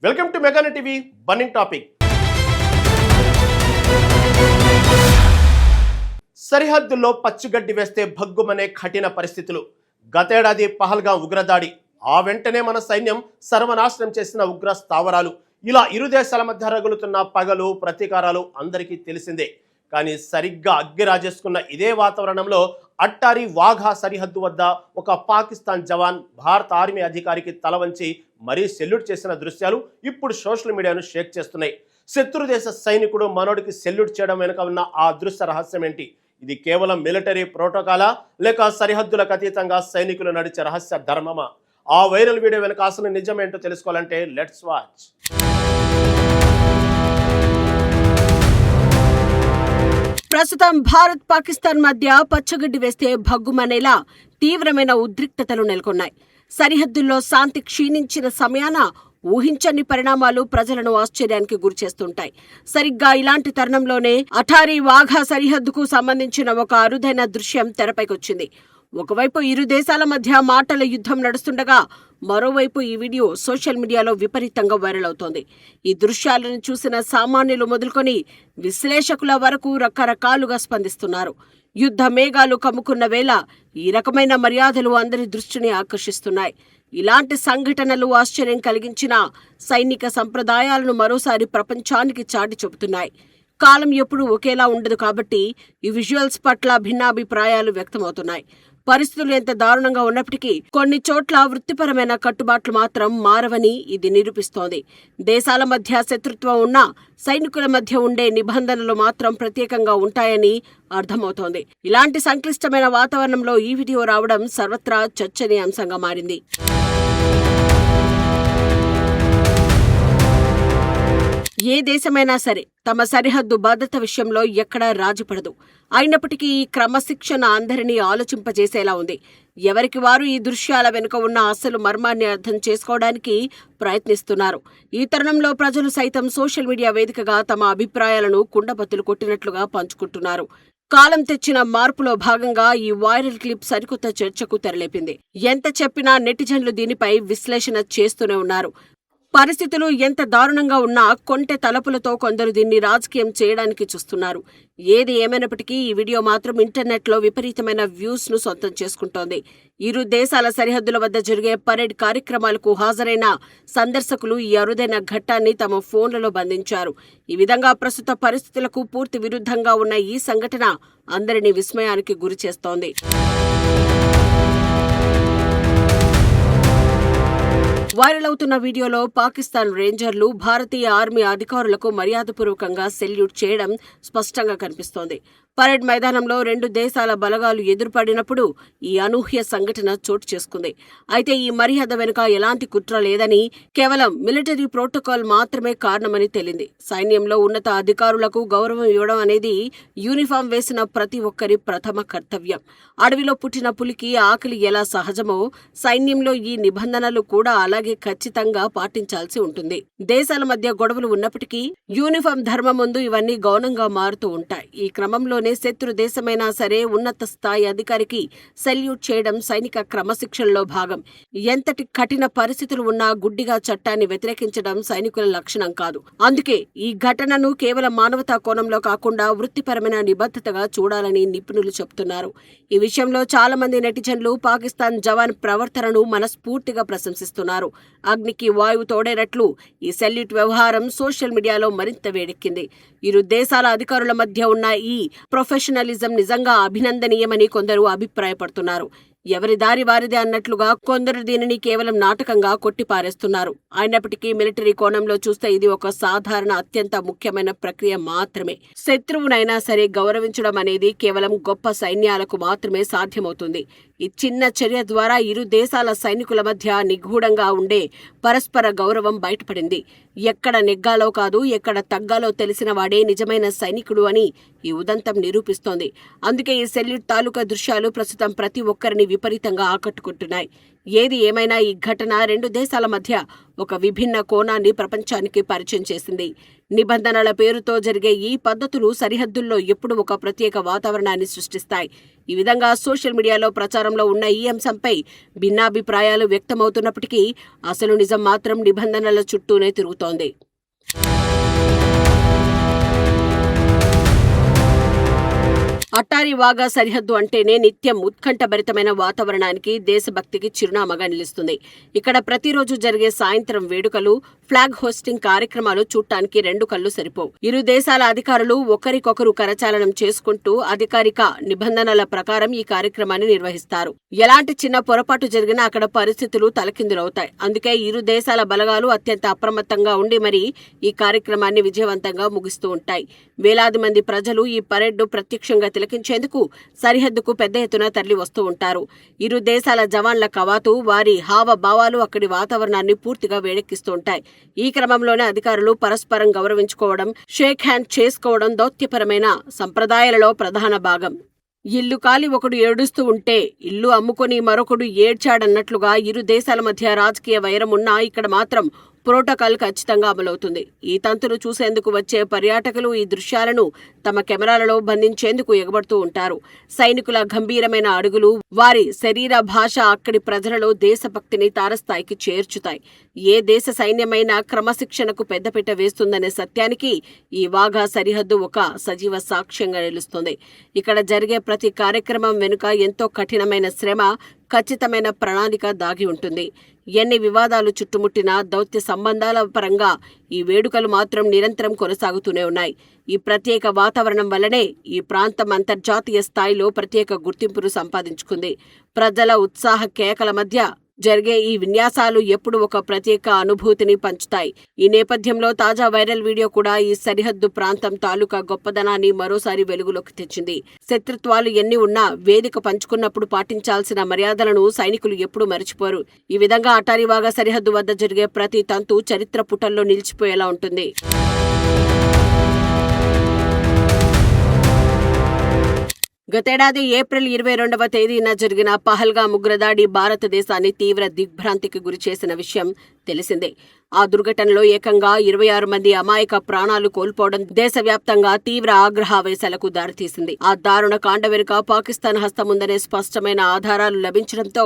Welcome to మెగానే TV burning topic. సరిహద్దుల్లో పచ్చిగడ్డి వేస్తే భగ్గుమనే కఠిన పరిస్థితులు. గతేడాది పహల్గాం ఉగ్రదాడి, ఆ వెంటనే మన సైన్యం సర్వనాశనం చేసిన ఉగ్ర స్థావరాలు, ఇలా ఇరు దేశాల మధ్య రగులుతున్న పగలు ప్రతీకారాలు అందరికీ తెలిసిందే. కానీ సరిగ్గా అగ్గి రాజేసుకున్న ఇదే వాతావరణంలో అట్టారీ వాఘా సరిహద్దు వద్ద ఒక పాకిస్తాన్ జవాన్ భారత ఆర్మీ అధికారికి తల వంచి మరీ సెల్యూట్ చేసిన దృశ్యాలు ఇప్పుడు సోషల్ మీడియాను షేక్ చేస్తున్నాయి. శత్రు దేశ సైనికుడు మనోడికి సెల్యూట్ చేయడం వెనుక ఉన్న ఆ దృశ్య రహస్యం ఏంటి? ఇది కేవలం మిలిటరీ ప్రోటోకాలా, లేక సరిహద్దులకు అతీతంగా సైనికులు నడిచే రహస్య ధర్మమా? ఆ వైరల్ వీడియో వెనుక అసలు నిజమేంటో తెలుసుకోవాలంటే లెట్స్ వాచ్. ప్రస్తుతం భారత్ పాకిస్తాన్ మధ్య పచ్చగడ్డి వేస్తే భగ్గుమనేలా తీవ్రమైన ఉద్రిక్తతలు నెలకొన్నాయి. సరిహద్దుల్లో శాంతి క్షీణించిన సమయాన ఊహించని పరిణామాలు ప్రజలను ఆశ్చర్యానికి గురిచేస్తుంటాయి. సరిగ్గా ఇలాంటి తరుణంలోనే అటారీ వాఘా సరిహద్దుకు సంబంధించిన ఒక అరుదైన దృశ్యం తెరపైకొచ్చింది. ఒకవైపు ఇరు దేశాల మధ్య మాటల యుద్ధం నడుస్తుండగా, మరోవైపు ఈ వీడియో సోషల్ మీడియాలో విపరీతంగా వైరల్ అవుతోంది. ఈ దృశ్యాలను చూసిన సామాన్యులు మొదలుకొని విశ్లేషకుల వరకు రకరకాలుగా స్పందిస్తున్నారు. యుద్ధ మేఘాలు కమ్ముకున్న వేళ ఈ రకమైన మర్యాదలు అందరి దృష్టిని ఆకర్షిస్తున్నాయి. ఇలాంటి సంఘటనలు ఆశ్చర్యం కలిగించిన సైనిక సంప్రదాయాలను మరోసారి ప్రపంచానికి చాటి చెబుతున్నాయి. కాలం ఎప్పుడూ ఒకేలా ఉండదు కాబట్టి ఈ విజువల్స్ పట్ల భిన్నాభిప్రాయాలు వ్యక్తమవుతున్నాయి. పరిస్థితులు ఎంత దారుణంగా ఉన్నప్పటికీ కొన్ని చోట్ల వృత్తిపరమైన కట్టుబాట్లు మాత్రం మారవని ఇది నిరూపిస్తోంది. దేశాల మధ్య శత్రుత్వం ఉన్నా సైనికుల మధ్య ఉండే నిబంధనలు మాత్రం ప్రత్యేకంగా ఉంటాయని అర్థమవుతోంది. ఇలాంటి సంక్లిష్టమైన వాతావరణంలో ఈ వీడియో రావడం సర్వత్రా చర్చనీయాంశంగా మారింది. ఏ దేశమైనా సరే తమ సరిహద్దు భద్రత విషయంలో ఎక్కడా రాజీపడదు. అయినప్పటికీ ఈ క్రమశిక్షణ అందరినీ ఆలోచింపజేసేలా ఉంది. ఎవరికి వారు ఈ దృశ్యాల వెనుక ఉన్న అసలు మర్మాన్ని అర్థం చేసుకోవడానికి ప్రయత్నిస్తున్నారు. ఈ తరుణంలో ప్రజలు సైతం సోషల్ మీడియా వేదికగా తమ అభిప్రాయాలను కుండబద్దలు కొట్టినట్లుగా పంచుకుంటున్నారు. కాలం తెచ్చిన మార్పులో భాగంగా ఈ వైరల్ క్లిప్ సరికొత్త చర్చకు తెరలేపింది. ఎంత చెప్పినా నెటిజన్లు దీనిపై విశ్లేషణ చేస్తూనే ఉన్నారు. పరిస్థితులు ఎంత దారుణంగా ఉన్నా కొంటె తలపులతో కొందరు దీన్ని రాజకీయం చేయడానికి చూస్తున్నారు. ఏది ఏమైనప్పటికీ ఈ వీడియో మాత్రం ఇంటర్నెట్లో విపరీతమైన వ్యూస్ ను సొంతం చేసుకుంటోంది. ఇరు దేశాల సరిహద్దుల వద్ద జరిగే పరేడ్ కార్యక్రమాలకు హాజరైన సందర్శకులు ఈ అరుదైన ఘట్టాన్ని తమ ఫోన్లలో బంధించారు. ఈ విధంగా ప్రస్తుత పరిస్థితులకు పూర్తి విరుద్ధంగా ఉన్న ఈ సంఘటన అందరినీ విస్మయానికి గురి చేస్తోంది. వైరల్ అవుతున్న వీడియోలో పాకిస్తాన్ రేంజర్లు భారతీయ ఆర్మీ అధికారులకు మర్యాదపూర్వకంగా సెల్యూట్ చేయడం స్పష్టంగా కనిపిస్తోంది. పరేడ్ మైదానంలో రెండు దేశాల బలగాలు ఎదురుపడినప్పుడు ఈ అనూహ్య సంఘటన చోటు చేసుకుంది. అయితే ఈ మర్యాద వెనుక ఎలాంటి కుట్ర లేదని, కేవలం మిలిటరీ ప్రోటోకాల్ మాత్రమే కారణమని తేలింది. సైన్యంలో ఉన్నత అధికారులకు గౌరవం ఇవ్వడం అనేది యూనిఫామ్ వేసిన ప్రతి ఒక్కరి ప్రథమ కర్తవ్యం. అడవిలో పుట్టిన పులికి ఆకలి ఎలా సహజమో, సైన్యంలో ఈ నిబంధనలు కూడా అలాగే ఖచ్చితంగా పాటించాల్సి ఉంటుంది. దేశాల మధ్య గొడవలు ఉన్నప్పటికీ యూనిఫామ్ ధర్మం ముందు ఇవన్నీ గౌనంగా మారుతూ ఉంటాయి. ఈ క్రమంలో శత్రు దేశమైనా సరే ఉన్నత స్థాయి అధికారికి సెల్యూట్ చేయడం సైనిక క్రమశిక్షణలో భాగం. ఎంతటి కఠిన పరిస్థితులు ఉన్నా గుడ్డిగా చట్టాన్ని వ్యతిరేకించడం సైనికుల లక్షణం కాదు. అందుకే ఈ ఘటనను కేవలం మానవతా కోణంలో కాకుండా వృత్తిపరమైన నిబద్ధతగా చూడాలని నిపుణులు చెబుతున్నారు. ఈ విషయంలో చాలా మంది నెటిజన్లు పాకిస్తాన్ జవాన్ ప్రవర్తనను మనస్ఫూర్తిగా ప్రశంసిస్తున్నారు. అగ్నికి వాయువు తోడేనట్లు ఈ సెల్యూట్ వ్యవహారం సోషల్ మీడియాలో మరింత వేడెక్కింది. ఇరు దేశాల అధికారుల మధ్య ఉన్న ఈ ప్రొఫెషనలిజం నిజంగా అభినందనీయమని కొందరు అభిప్రాయపడుతున్నారు. ఎవరి దారి వారిదే అన్నట్లుగా కొందరు దీనిని కేవలం నాటకంగా కొట్టిపారేస్తున్నారు. అయినప్పటికీ మిలిటరీ కోణంలో చూస్తే ఇది ఒక సాధారణ, అత్యంత ముఖ్యమైన ప్రక్రియ మాత్రమే. శత్రువునైనా సరే గౌరవించడం అనేది కేవలం గొప్ప సైన్యాలకు మాత్రమే సాధ్యమవుతుంది. ఈ చిన్న చర్య ద్వారా ఇరు దేశాల సైనికుల మధ్య నిగూఢంగా ఉండే పరస్పర గౌరవం బయటపడింది. ఎక్కడ నెగ్గాలో కాదు, ఎక్కడ తగ్గాలో తెలిసిన వాడే నిజమైన సైనికుడు అని ఈ ఉదంతం నిరూపిస్తోంది. అందుకే ఈ సెల్యూట్ తాలూకా దృశ్యాలు ప్రస్తుతం ప్రతి ఒక్కరిని విపరీతంగా ఆకట్టుకుంటున్నాయి. ఏది ఏమైనా ఈ ఘటన రెండు దేశాల మధ్య ఒక విభిన్న కోణాన్ని ప్రపంచానికి పరిచయం చేసింది. నిబంధనల పేరుతో జరిగే ఈ పద్ధతులు సరిహద్దుల్లో ఎప్పుడు ఒక ప్రత్యేక వాతావరణాన్ని సృష్టిస్తాయి. ఈ విధంగా సోషల్ మీడియాలో ప్రచారంలో ఉన్న ఈ అంశంపై భిన్నాభిప్రాయాలు వ్యక్తమవుతున్నప్పటికీ అసలు నిజం మాత్రం నిబంధనల చుట్టూనే తిరుగుతోంది. అట్టారీ వాఘా సరిహద్దు అంటేనే నిత్యం ఉత్కంఠభరితమైన వాతావరణానికి, దేశభక్తికి చిరునామాగా నిలుస్తుంది. ఇక్కడ ప్రతిరోజు జరిగే సాయంత్రం వేడుకలు, ఫ్లాగ్ హోస్టింగ్ కార్యక్రమాలు చూడటానికి రెండు కళ్ళు సరిపోవు. ఇరు దేశాల అధికారులు ఒకరికొకరు కరచాలనం చేసుకుంటూ అధికారిక నిబంధనల ప్రకారం ఈ కార్యక్రమాన్ని నిర్వహిస్తారు. ఎలాంటి చిన్న పొరపాటు జరిగినా అక్కడ పరిస్థితులు తలకిందులవుతాయి. అందుకే ఇరు దేశాల బలగాలు అత్యంత అప్రమత్తంగా ఉండి మరీ ఈ కార్యక్రమాన్ని విజయవంతంగా ముగిస్తూ ఉంటాయి. వేలాది మంది ప్రజలు ఈ పరేడ్ను ప్రత్యక్షంగా తిలకించేందుకు సరిహద్దుకు పెద్ద ఎత్తున తరలి వస్తూ ఉంటారు. ఇరు దేశాల జవాన్ల కవాతు, వారి హావభావాలు అక్కడి వాతావరణాన్ని పూర్తిగా వేడెక్కిస్తూ ఉంటాయి. ఈ క్రమంలోనే అధికారులు పరస్పరం గౌరవించుకోవడం, షేక్ హ్యాండ్ చేసుకోవడం దౌత్యపరమైన సంప్రదాయాలలో ప్రధాన భాగం. ఇల్లు కాలి ఒకడు ఏడుస్తూ ఉంటే ఇల్లు అమ్ముకొని మరొకడు ఏడ్చాడన్నట్లుగా ఇరు దేశాల మధ్య రాజకీయ వైరం ఉన్నా ఇక్కడ మాత్రం ప్రోటోకాల్ ఖచ్చితంగా అమలవుతుంది. ఈ తంతును చూసేందుకు వచ్చే పర్యాటకులు ఈ దృశ్యాలను తమ కెమెరాలలో బంధించేందుకు ఎగబడుతూ ఉంటారు. సైనికుల గంభీరమైన అడుగులు, వారి శరీర భాష అక్కడి ప్రజలలో దేశభక్తిని తారస్థాయికి చేర్చుతాయి. ఏ దేశ సైన్యమైనా క్రమశిక్షణకు పెద్దపీట వేస్తుందనే సత్యానికి ఈ వాఘా సరిహద్దు ఒక సజీవ సాక్ష్యంగా నిలుస్తుంది. ఇక్కడ జరిగే ప్రతి కార్యక్రమం వెనుక ఎంతో కఠినమైన శ్రమ, ఖచ్చితమైన ప్రణాళిక దాగి ఉంటుంది. ఎన్ని వివాదాలు చుట్టుముట్టినా దౌత్య సంబంధాల పరంగా ఈ వేడుకలు మాత్రం నిరంతరం కొనసాగుతూనే ఉన్నాయి. ఈ ప్రత్యేక వాతావరణం వల్లనే ఈ ప్రాంతం అంతర్జాతీయ స్థాయిలో ప్రత్యేక గుర్తింపును సంపాదించుకుంది. ప్రజల ఉత్సాహ కేకల మధ్య జరిగే ఈ విన్యాసాలు ఎప్పుడు ఒక ప్రత్యేక అనుభూతిని పంచుతాయి. ఈ నేపథ్యంలో తాజా వైరల్ వీడియో కూడా ఈ సరిహద్దు ప్రాంతం తాలూకా గొప్పదనాన్ని మరోసారి వెలుగులోకి తెచ్చింది. శత్రుత్వాలు ఎన్ని ఉన్నా వేదిక పంచుకున్నప్పుడు పాటించాల్సిన మర్యాదలను సైనికులు ఎప్పుడూ మరిచిపోరు. ఈ విధంగా అట్టారీ వాఘా సరిహద్దు వద్ద జరిగే ప్రతి తంతు చరిత్ర పుటల్లో నిలిచిపోయేలా ఉంటుంది. గతేడాది ఏప్రిల్ 22వ తేదీన జరిగిన పహల్గామ్ ఉగ్రదాడి భారతదేశాన్ని తీవ్ర దిగ్భ్రాంతికి గురిచేసిన విషయం తెలిసిందే. ఆ దుర్ఘటనలో ఏకంగా 26 మంది అమాయక ప్రాణాలు కోల్పోవడం దేశవ్యాప్తంగా తీవ్ర ఆగ్రహావేశాలకు దారితీసింది. ఆ దారుణ కాండ వెనుక పాకిస్తాన్ హస్తముందనే స్పష్టమైన ఆధారాలు లభించడంతో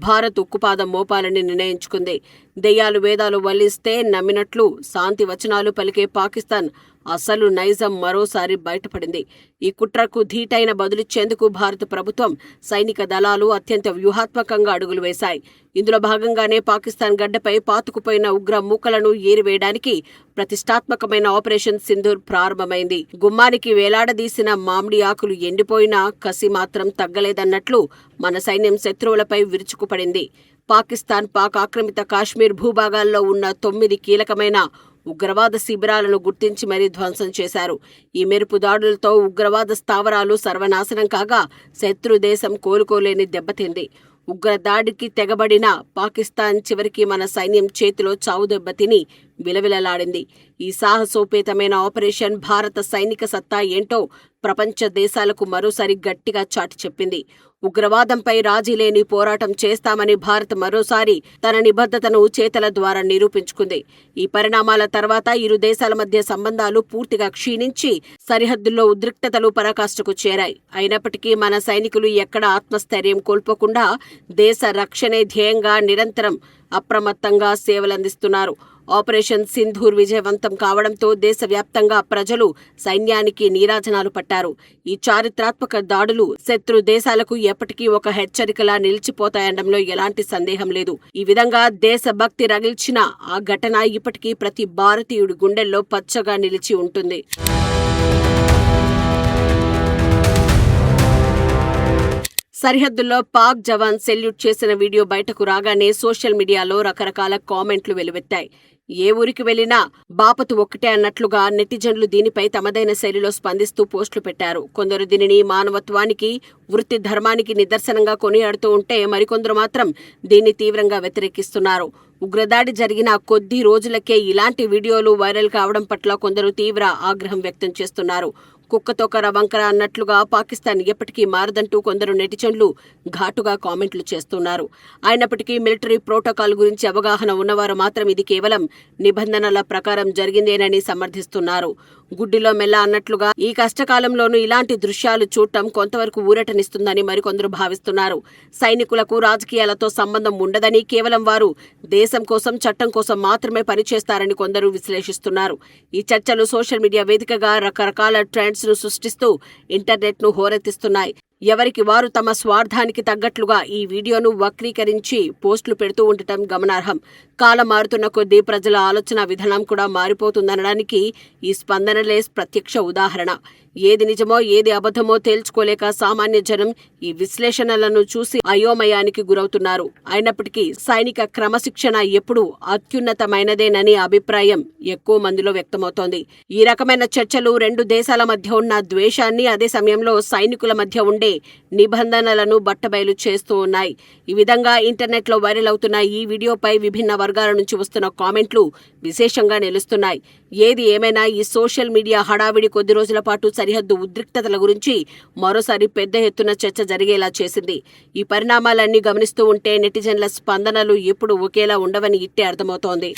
భారత్ ఉక్కుపాదం మోపాలని నిర్ణయించుకుంది. దెయ్యాలు వేదాలు వల్లిస్తే నమ్మినట్లు శాంతి వచనాలు పలికే పాకిస్తాన్ అసలు నైజం మరోసారి బయటపడింది. ఈ కుట్రకు ధీటైన బదులిచ్చేందుకు భారత ప్రభుత్వం, సైనిక దళాలు అత్యంత వ్యూహాత్మకంగా అడుగులు వేశాయి. ఇందులో భాగంగానే పాకిస్తాన్ గడ్డపై పాతుకుపోయిన ఉగ్ర మూకలను ఏరివేయడానికి ప్రతిష్టాత్మకమైన ఆపరేషన్ సింధూర్ ప్రారంభమైంది. గుమ్మానికి వేలాడదీసిన మామిడి ఆకులు ఎండిపోయినా కసి మాత్రం తగ్గలేదన్నట్లు మన సైన్యం శత్రువులపై విరుచుకుపడింది. పాకిస్తాన్ పాక్ ఆక్రమిత కాశ్మీర్ భూభాగాల్లో ఉన్న 9 కీలకమైన ఉగ్రవాద శిబిరాలను గుర్తించి మరీ ధ్వంసం చేశారు. ఈ మెరుపు దాడులతో ఉగ్రవాద స్థావరాలు సర్వనాశనం కాగా శత్రు దేశం కోలుకోలేని దెబ్బతింది. ఉగ్రదాడికి తెగబడిన పాకిస్తాన్ చివరికి మన సైన్యం చేతిలో చావు దెబ్బతిని విలవిలలాడింది. ఈ సాహసోపేతమైన ఆపరేషన్ భారత సైనిక సత్తా ఏంటో ప్రపంచ దేశాలకు మరోసారి గట్టిగా చాటి చెప్పింది. ఉగ్రవాదంపై రాజీలేని పోరాటం చేస్తామని భారత్ మరోసారి తన నిబద్ధతను చేతల ద్వారా నిరూపించుకుంది. ఈ పరిణామాల తర్వాత ఇరు దేశాల మధ్య సంబంధాలు పూర్తిగా క్షీణించి సరిహద్దుల్లో ఉద్రిక్తతలు పరాకాష్ఠకు చేరాయి. అయినప్పటికీ మన సైనికులు ఎక్కడా ఆత్మస్థైర్యం కోల్పోకుండా దేశ రక్షణే ధ్యేయంగా నిరంతరం అప్రమత్తంగా సేవలందిస్తున్నారు. ఆపరేషన్ సింధూర్ విజయవంతం కావడంతో దేశవ్యాప్తంగా ప్రజలు సైన్యానికి నీరాజనాలు పట్టారు. ఈ చారిత్రాత్మక దాడులు శత్రు దేశాలకు ఎప్పటికీ ఒక హెచ్చరికలా నిలిచిపోతాయనడంలో ఎలాంటి సందేహం లేదు. ఈ విధంగా దేశభక్తి రగిల్చిన ఆ ఘటన ఇప్పటికీ ప్రతి భారతీయుడి గుండెల్లో పచ్చగా నిలిచి ఉంటుంది. సరిహద్దుల్లో పాక్ జవాన్ సెల్యూట్ చేసిన వీడియో బయటకు రాగానే సోషల్ మీడియాలో రకరకాల కామెంట్లు వెలువెత్తాయి. ఏ ఊరికి వెళ్లినా బాపతు ఒక్కటే అన్నట్లుగా నెటిజన్లు దీనిపై తమదైన శైలిలో స్పందిస్తూ పోస్టులు పెట్టారు. కొందరు దీనిని మానవత్వానికి, వృత్తి ధర్మానికి నిదర్శనంగా కొనియాడుతూ ఉంటే మరికొందరు మాత్రం దీన్ని తీవ్రంగా వ్యతిరేకిస్తున్నారు. ఉగ్రదాడి జరిగిన కొద్ది రోజులకే ఇలాంటి వీడియోలు వైరల్ కావడం పట్ల కొందరు తీవ్ర ఆగ్రహం వ్యక్తం చేస్తున్నారు. కుక్కతోకర వంకర అన్నట్లుగా పాకిస్తాన్ ఎప్పటికీ మారదంటూ కొందరు నెటిజన్లు ఘాటుగా కామెంట్లు చేస్తున్నారు. అయినప్పటికీ మిలిటరీ ప్రోటోకాల్ గురించి అవగాహన ఉన్నవారు మాత్రం ఇది కేవలం నిబంధనల ప్రకారం జరిగిందేనని సమర్థిస్తున్నారు. గుడ్డిలో మెల్ల అన్నట్లుగా ఈ కష్టకాలంలోనూ ఇలాంటి దృశ్యాలు చూడటం కొంతవరకు ఊరటనిస్తుందని మరికొందరు భావిస్తున్నారు. సైనికులకు రాజకీయాలతో సంబంధం ఉండదని, కేవలం వారు దేశం కోసం, చట్టం కోసం మాత్రమే పనిచేస్తారని కొందరు విశ్లేషిస్తున్నారు. ఈ చర్చలు సోషల్ మీడియా వేదికగా రకరకాల ట్రెండ్స్ ను సృష్టిస్తూ ఇంటర్నెట్ ను హోరెత్తిస్తున్నాయి. ఎవరికి వారు తమ స్వార్థానికి తగ్గట్లుగా ఈ వీడియోను వక్రీకరించి పోస్టులు పెడుతూ ఉండటం గమనార్హం. కాలం మారుతున్న కొద్దీ ప్రజల ఆలోచన విధానం కూడా మారిపోతుందనడానికి ఈ స్పందనలే ప్రత్యక్ష ఉదాహరణ. ఏది నిజమో ఏది అబద్ధమో తేల్చుకోలేక సామాన్య జనం ఈ విశ్లేషణలను చూసి అయోమయానికి గురవుతున్నారు. అయినప్పటికీ సైనిక క్రమశిక్షణ ఎప్పుడూ అత్యున్నతమైనదేనని అభిప్రాయం ఎక్కువ మందిలో వ్యక్తమవుతోంది. ఈ రకమైన చర్చలు రెండు దేశాల మధ్య ఉన్న ద్వేషాన్ని, అదే సమయంలో సైనికుల మధ్య ఉండే నిబంధనలను బట్టబయలు చేస్తూ ఉన్నాయి. ఈ విధంగా ఇంటర్నెట్ లో వైరల్ అవుతున్న ఈ వీడియోపై విభిన్న వర్గాల నుంచి వస్తున్న కామెంట్లు విశేషంగా నిలుస్తున్నాయి. ఏది ఏమైనా ఈ సోషల్ మీడియా హడావిడి కొద్ది రోజుల పాటు సరిహద్దు ఉద్రిక్తతల గురించి మరోసారి పెద్ద ఎత్తున చర్చ జరిగేలా చేసింది. ఈ పరిణామాలన్నీ గమనిస్తూ ఉంటే నెటిజన్ల స్పందనలు ఎప్పుడు ఒకేలా ఉండవని ఇట్టే అర్థమవుతోంది.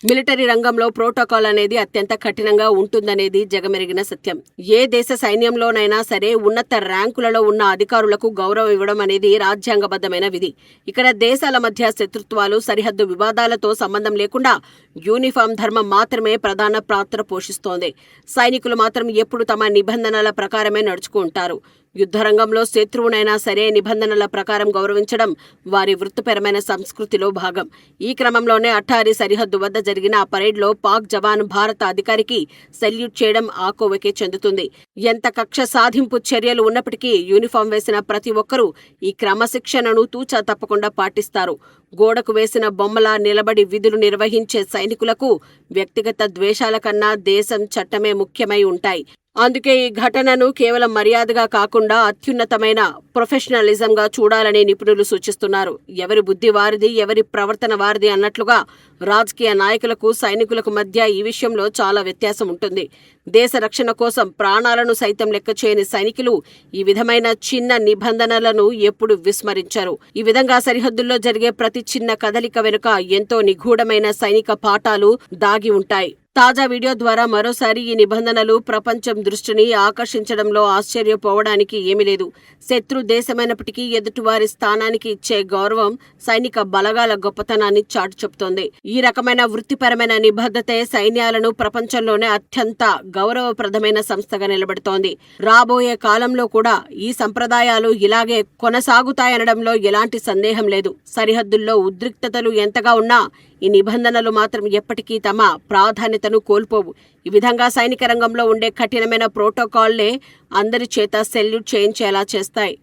మిలిటరీ రంగంలో ప్రోటోకాల్ అనేది అత్యంత కఠినంగా ఉంటుందనేది జగమెరిగిన సత్యం. ఏ దేశ సైన్యంలోనైనా సరే ఉన్నత ర్యాంకులలో ఉన్న అధికారులకు గౌరవం ఇవ్వడం అనేది రాజ్యాంగబద్ధమైన విధి. ఇక్కడ దేశాల మధ్య శత్రుత్వాలు, సరిహద్దు వివాదాలతో సంబంధం లేకుండా యూనిఫామ్ ధర్మం మాత్రమే ప్రధాన పాత్ర పోషిస్తోంది. సైనికులు మాత్రం ఎప్పుడు తమ నిబంధనల ప్రకారమే నడుచుకుంటారు. యుద్ధరంగంలో శత్రువునైనా సరే నిబంధనల ప్రకారం గౌరవించడం వారి వృత్తిపరమైన సంస్కృతిలో భాగం. ఈ క్రమంలోనే అట్టారి సరిహద్దు వద్ద జరిగిన పరేడ్లో పాక్ జవాన్ భారత అధికారికి సెల్యూట్ చేయడం ఆకోవకే చెందుతుంది. ఎంత కక్ష సాధింపు చర్యలు ఉన్నప్పటికీ యూనిఫామ్ వేసిన ప్రతి ఒక్కరూ ఈ క్రమశిక్షణను తూచా తప్పకుండా పాటిస్తారు. గోడకు వేసిన బొమ్మలా నిలబడి విధులు నిర్వహించే సైనికులకు వ్యక్తిగత ద్వేషాల కన్నా దేశం, చట్టమే ముఖ్యమై ఉంటాయి. అందుకే ఈ ఘటనను కేవలం మర్యాదగా కాకుండా అత్యున్నతమైన ప్రొఫెషనలిజంగా చూడాలని నిపుణులు సూచిస్తున్నారు. ఎవరి బుద్ధి వారిది, ఎవరి ప్రవర్తన వారిది అన్నట్లుగా రాజకీయ నాయకులకు, సైనికులకు మధ్య ఈ విషయంలో చాలా వ్యత్యాసం ఉంటుంది. దేశ రక్షణ కోసం ప్రాణాలను సైతం లెక్క చేయని సైనికులు ఈ విధమైన చిన్న నిబంధనలను ఎప్పుడు విస్మరించారు. ఈ విధంగా సరిహద్దుల్లో జరిగే ప్రతి చిన్న కదలిక వెనుక ఎంతో నిగూఢమైన సైనిక పాఠాలు దాగి ఉంటాయి. తాజా వీడియో ద్వారా మరోసారి ఈ నిబంధనలు ప్రపంచం దృష్టిని ఆకర్షించడంలో ఆశ్చర్యపోవడానికి ఏమీ లేదు. శత్రు దేశమైనప్పటికీ ఎదుటివారి స్థానానికి ఇచ్చే గౌరవం సైనిక బలగాల గొప్పతనాన్ని చాటు చెబుతోంది. ఈ రకమైన వృత్తిపరమైన నిబద్ధతే సైన్యాలను ప్రపంచంలోనే అత్యంత గౌరవప్రదమైన సంస్థగా నిలబెడుతోంది. రాబోయే కాలంలో కూడా ఈ సంప్రదాయాలు ఇలాగే కొనసాగుతాయనడంలో ఎలాంటి సందేహం లేదు. సరిహద్దుల్లో ఉద్రిక్తతలు ఎంతగా ఉన్నా ఈ నిబంధనలు మాత్రం ఎప్పటికీ తమ ప్రాధాన్యతను కోల్పోవు. ఈ విధంగా సైనిక రంగంలో ఉండే కఠినమైన ప్రోటోకాల్లే అందరి చేత సెల్యూట్ చేయించేలా చేస్తాయి.